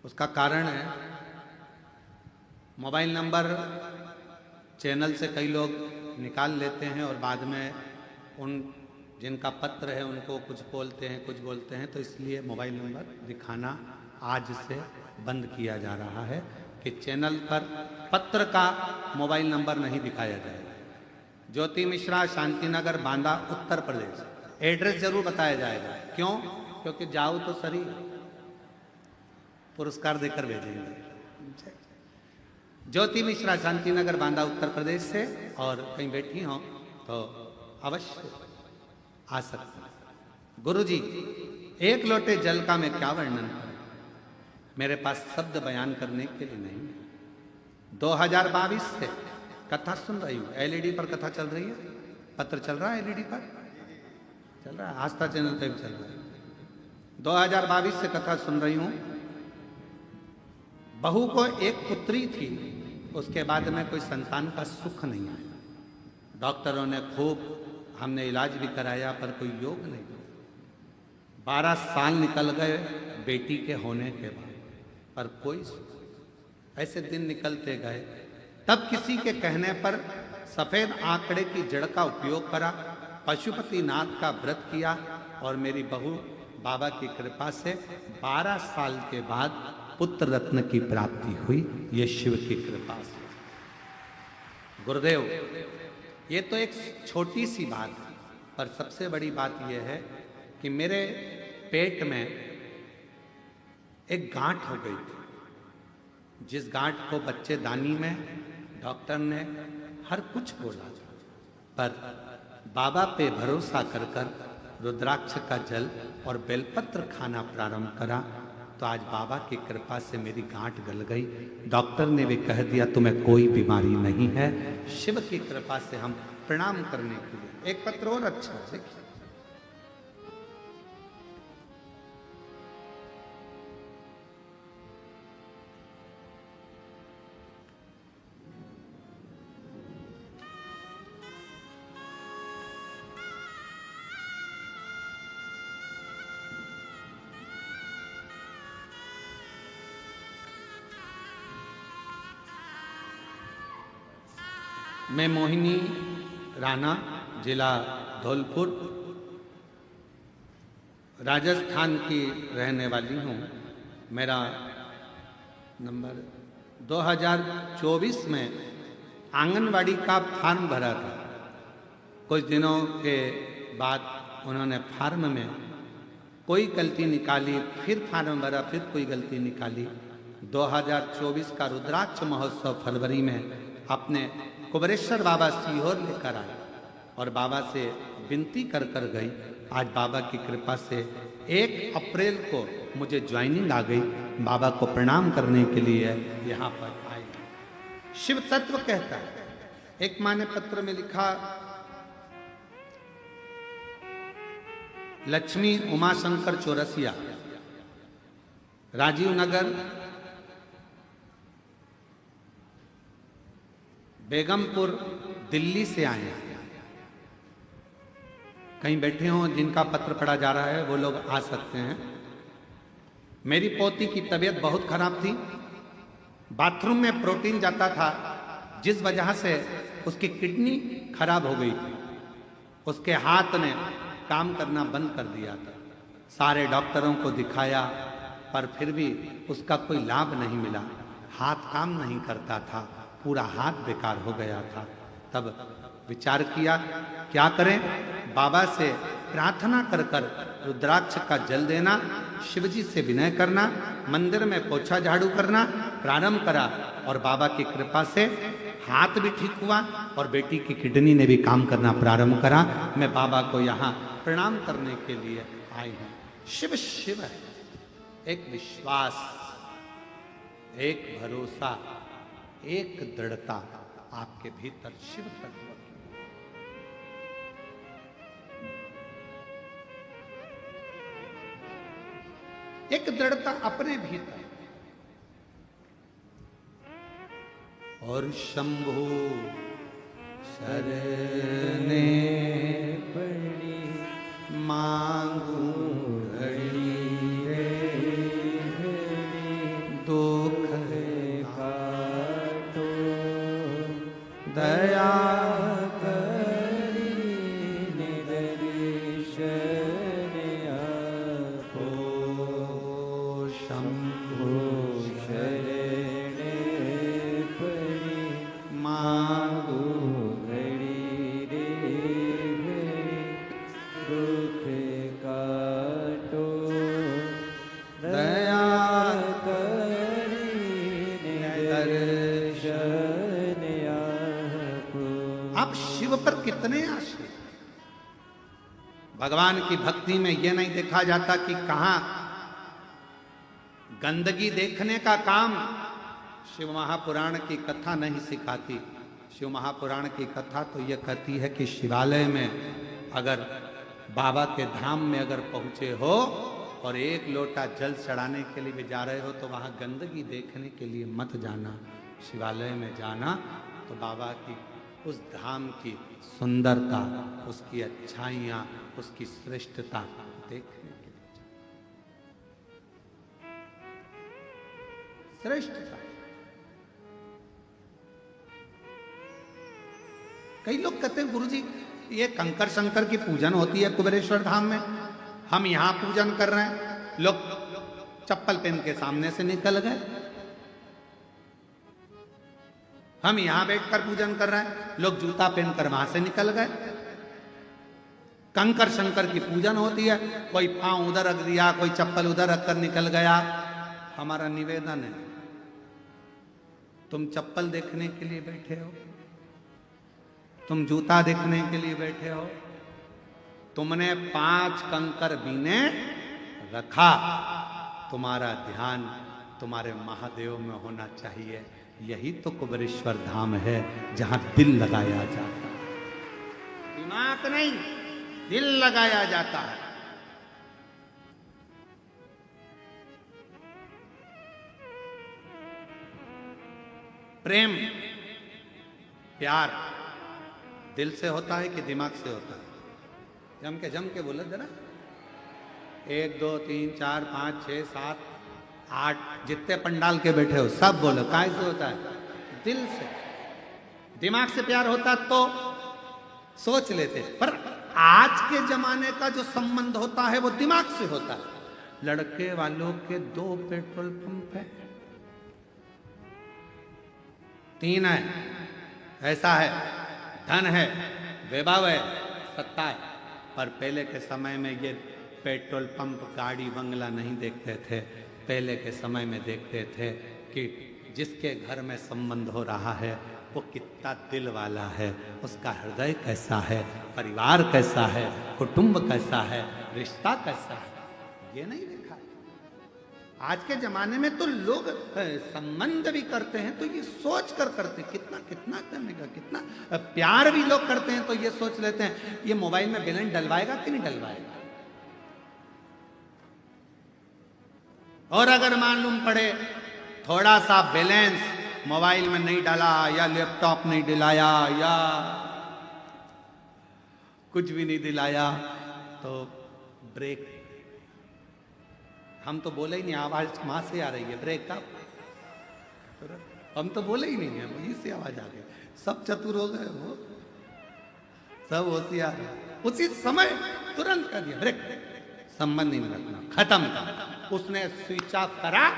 उसका कारण है मोबाइल नंबर चैनल से कई लोग निकाल लेते हैं और बाद में उन जिनका पत्र है उनको कुछ बोलते हैं, कुछ बोलते हैं, तो इसलिए मोबाइल नंबर दिखाना आज से बंद किया जा रहा है कि चैनल पर पत्र का मोबाइल नंबर नहीं दिखाया जाएगा। ज्योति मिश्रा, शांतिनगर, बांदा, उत्तर प्रदेश। एड्रेस जरूर बताया जाएगा। क्यों? क्योंकि जाओ तो सरी पुरस्कार देकर भेजेंगे। ज्योति मिश्रा, शांतिनगर, बांदा, उत्तर प्रदेश से, और कहीं बैठी हो तो अवश्य आ सकते हैं। गुरुजी, एक लोटे जल का मैं क्या वर्णन करूं, मेरे पास शब्द बयान करने के लिए नहीं है। 2022 से कथा सुन रही हूं। एलईडी पर कथा चल रही है, पत्र चल रहा है, एलईडी पर चल रहा है, आस्था चैनल पे भी चल रहा है। 2022 से कथा सुन रही हूं। बहू को एक पुत्री थी, उसके बाद में कोई संतान का सुख नहीं आया। डॉक्टरों ने खूब, हमने इलाज भी कराया, पर कोई योग नहीं। 12 साल निकल गए बेटी के होने के बाद, पर कोई ऐसे दिन निकलते गए। तब किसी के कहने पर सफेद आंकड़े की जड़ का उपयोग करा, पशुपतिनाथ का व्रत किया, और मेरी बहू बाबा की कृपा से 12 साल के बाद पुत्र रत्न की प्राप्ति हुई। ये शिव की कृपा से। गुरुदेव, ये तो एक छोटी सी बात है, पर सबसे बड़ी बात यह है कि मेरे पेट में एक गांठ हो गई थी, जिस गांठ को बच्चेदानी में डॉक्टर ने हर कुछ बोला, पर बाबा पे भरोसा कर कर रुद्राक्ष का जल और बेलपत्र खाना प्रारंभ करा, तो आज बाबा की कृपा से मेरी गांठ गल गई। डॉक्टर ने भी कह दिया तुम्हें कोई बीमारी नहीं है। शिव की कृपा से हम प्रणाम करने के लिए एक पत्र और अच्छा देखिए। मैं मोहिनी राणा, जिला धौलपुर, राजस्थान की रहने वाली हूँ। मेरा नंबर 2024 में आंगनवाड़ी का फॉर्म भरा था। कुछ दिनों के बाद उन्होंने फॉर्म में कोई गलती निकाली, फिर फॉर्म भरा, फिर कोई गलती निकाली। 2024 का रुद्राक्ष महोत्सव फरवरी में अपने कुबरेश्वर बाबा सीहोर लेकर आए और बाबा से विनती कर कर गई। आज बाबा की कृपा से 1 अप्रैल को मुझे ज्वाइनिंग आ गई। बाबा को प्रणाम करने के लिए यहाँ पर आए। शिव तत्व कहता है, एक माँ ने पत्र में लिखा, लक्ष्मी उमाशंकर चौरसिया, राजीव नगर, बेगमपुर, दिल्ली से आए हैं। कहीं बैठे हों जिनका पत्र पढ़ा जा रहा है वो लोग आ सकते हैं। मेरी पोती की तबीयत बहुत खराब थी। बाथरूम में प्रोटीन जाता था, जिस वजह से उसकी किडनी खराब हो गई थी। उसके हाथ ने काम करना बंद कर दिया था। सारे डॉक्टरों को दिखाया, पर फिर भी उसका कोई लाभ नहीं मिला। हाथ काम नहीं करता था, पूरा हाथ बेकार हो गया था। तब विचार किया क्या करें। बाबा से प्रार्थना कर कर रुद्राक्ष का जल देना, शिवजी से विनय करना, मंदिर में पोछा झाड़ू करना प्रारंभ करा, और बाबा की कृपा से हाथ भी ठीक हुआ और बेटी की किडनी ने भी काम करना प्रारंभ करा। मैं बाबा को यहाँ प्रणाम करने के लिए आई हूँ। शिव शिव है, एक विश्वास, एक भरोसा, एक दृढ़ता आपके भीतर शिव तत्व की। एक दृढ़ता अपने भीतर। और शंभु शरणे पड़ी मांगू घड़ी रे दुख काटो दया करी निदर्शन आपो शंभु शरण पड़ी मांगो घड़ी रे घड़ी दुख काटो दया करी निदर्शन आपो। आप शिव पर कितने आश्रित। भगवान की भक्ति में यह नहीं देखा जाता कि कहां गंदगी देखने का काम शिव महापुराण की कथा नहीं सिखाती। शिव महापुराण की कथा तो यह कहती है कि शिवालय में अगर बाबा के धाम में अगर पहुंचे हो और एक लोटा जल चढ़ाने के लिए भी जा रहे हो तो वहां गंदगी देखने के लिए मत जाना। शिवालय में जाना तो बाबा की उस धाम की सुंदरता, उसकी अच्छाइयाँ, उसकी श्रेष्ठता देखने के लिए जाना। श्रेष्ठता। कई लोग कहते हैं गुरुजी ये कंकर शंकर की पूजन होती है कुबेरेश्वर धाम में, हम यहां पूजन कर रहे हैं, लोग चप्पल पहन के सामने से निकल गए। हम यहां बैठकर पूजन कर रहे हैं, लोग जूता पहनकर वहां से निकल गए। कंकर शंकर की पूजन होती है, कोई पांव उधर रख दिया, कोई चप्पल उधर रखकर निकल गया। हमारा निवेदन है, तुम चप्पल देखने के लिए बैठे हो, तुम जूता देखने के लिए बैठे हो, तुमने 5 कंकर बीने रखा, तुम्हारा ध्यान तुम्हारे महादेव में होना चाहिए। यही तो कुबेरेश्वर धाम है जहां दिल लगाया जाता है, दिमाग नहीं, दिल लगाया जाता है। प्रेम प्यार दिल से होता है कि दिमाग से होता है? जम के बोलो जरा। 1 2 3 4 5 6 7 8 जितने पंडाल के बैठे हो सब बोलो, काय से होता है? दिल से। दिमाग से प्यार होता तो सोच लेते, पर आज के जमाने का जो संबंध होता है वो दिमाग से होता है। लड़के वालों के 2 पेट्रोल पंप है, 3 है, ऐसा है, धन है, वैभव है, सत्ता है। पर पहले के समय में ये पेट्रोल पंप गाड़ी बंगला नहीं देखते थे। पहले के समय में देखते थे कि जिसके घर में संबंध हो रहा है वो कितना दिल वाला है, उसका हृदय कैसा है, परिवार कैसा है, कुटुंब कैसा है, रिश्ता कैसा है, ये नहीं देखा। आज के जमाने में तो लोग संबंध भी करते हैं तो ये सोच कर करते हैं, कितना कितना करने का, कितना प्यार भी लोग करते हैं तो ये सोच लेते हैं ये मोबाइल में बैलेंस डलवाएगा कि नहीं डलवाएगा। और अगर मालूम पड़े थोड़ा सा बैलेंस मोबाइल में नहीं डाला या लैपटॉप नहीं दिलाया या कुछ भी नहीं दिलाया तो ब्रेक, हम तो बोले ही नहीं, आवाज वहां से आ रही है ब्रेक का, हम तो बोले ही नहीं है, वहीं से आवाज आ गई। सब चतुर हो गए, वो सब होशियार, उसी समय तुरंत कर दिया ब्रेक, संबंध नहीं रखना, खत्म कर। उसने स्विच ऑफ करा,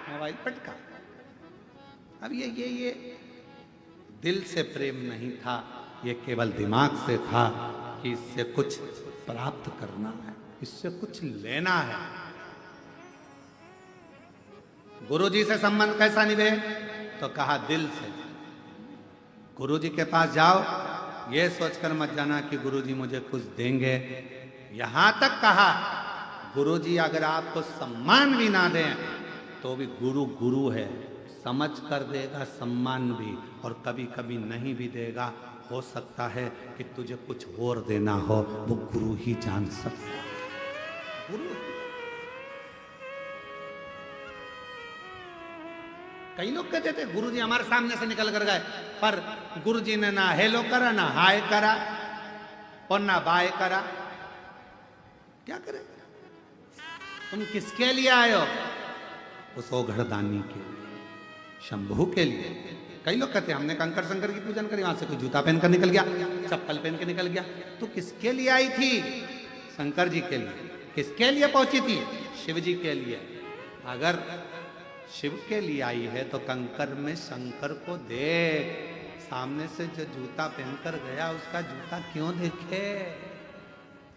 मोबाइल पटका। अब ये दिल से प्रेम नहीं था, ये केवल दिमाग से था कि इससे कुछ प्राप्त करना है, इससे कुछ लेना है। गुरुजी से संबंध कैसा निभे? तो कहा दिल से। गुरुजी के पास जाओ, ये सोचकर मत जाना कि गुरुजी मुझे कुछ देंगे। यहां तक कहा गुरुजी अगर आपको सम्मान भी ना दें तो भी गुरु गुरु है, समझ कर देगा सम्मान भी, और कभी कभी नहीं भी देगा। हो सकता है कि तुझे कुछ और देना हो, वो गुरु ही जान सकता है। गुरु। कई लोग कहते थे गुरुजी हमारे सामने से निकल कर गए, पर गुरुजी ने ना हेलो करा, ना हाय करा और ना बाय करा। क्या करे? तुम किसके लिए आए हो? उस ओघड़दानी के लिए, शंभू के लिए। कई लोग कहते हैं हमने कंकर शंकर की पूजन करी, वहां से कोई जूता पहन कर निकल गया, चप्पल पहन के निकल गया। तो किसके लिए आई थी? शंकर जी के लिए। किसके लिए पहुंची थी? शिव जी के लिए। अगर शिव के लिए आई है तो कंकर में शंकर को देख। सामने से जो जूता पहनकर गया उसका जूता क्यों देखे?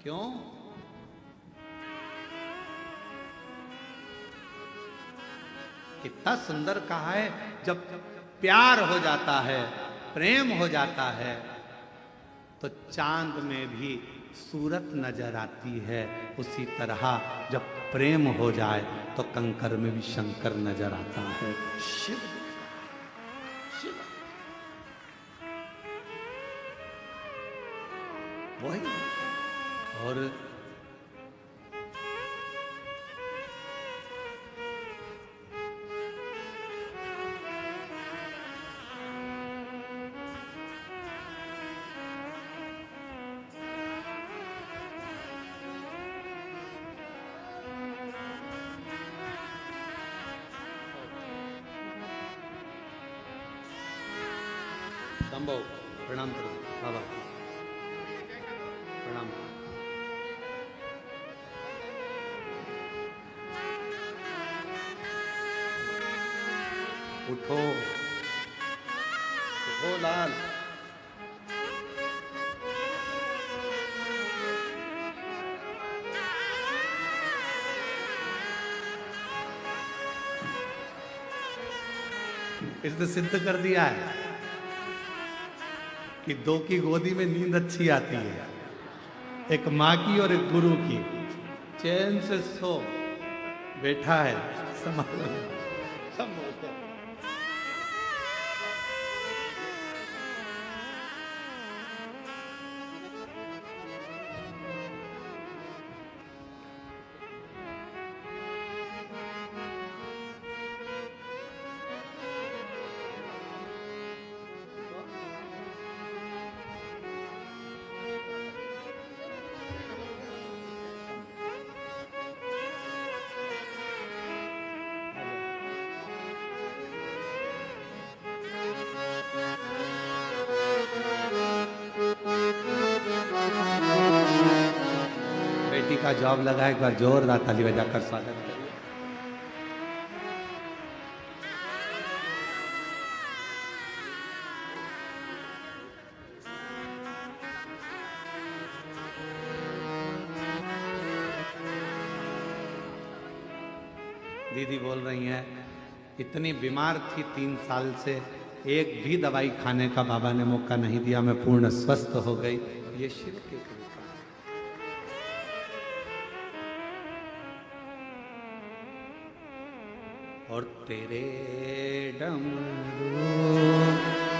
क्यों? कितना सुंदर कहा है, जब प्यार हो जाता है, प्रेम हो जाता है, तो चांद में भी सूरत नजर आती है। उसी तरह जब प्रेम हो जाए तो कंकर में भी शंकर नजर आता है। शिव शिव वही। और संभव प्रणाम करो बाबा, प्रणाम। उठो उठो लाल। इसने सिद्ध कर दिया है कि दो की गोदी में नींद अच्छी आती है, एक माँ की और एक गुरु की। चैन से सो, बैठा है संभालो सब बोलते हैं। बेटी का जॉब लगा, एक बार जोरदार ताली बजाकर स्वागत करिए। दीदी बोल रही हैं इतनी बीमार थी 3 साल से, एक भी दवाई खाने का बाबा ने मौका नहीं दिया, मैं पूर्ण स्वस्थ हो गई। ये शिव की कृपा है। और तेरे डमरू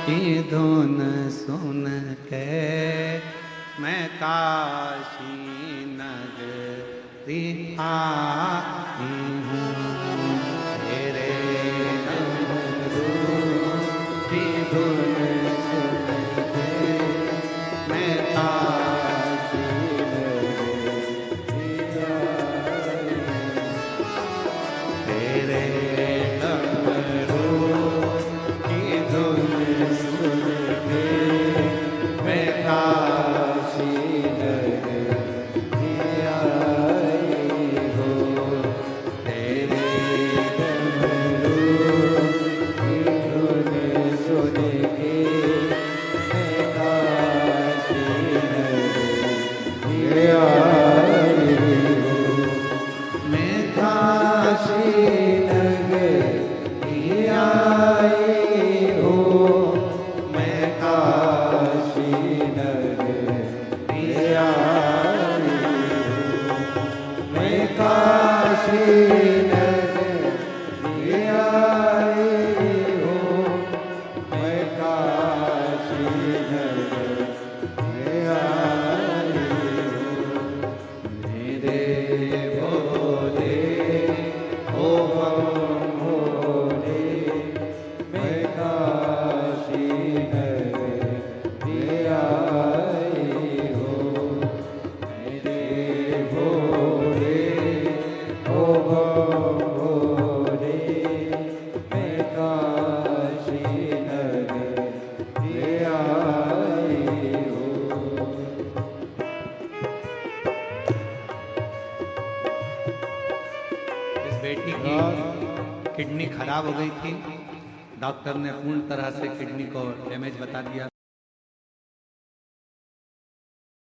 की धुन सुन के मैं काशी नगरी आई हूँ। तेरे डमरू की धुन सुन के मैं काशी नगरी आई हूँ। तेरे डमरू की धुन सुन के मैं काशी नगरी आई हूँ। तेरे बेटी की किडनी खराब हो गई थी। डॉक्टर ने पूर्ण तरह से किडनी को डैमेज बता दिया।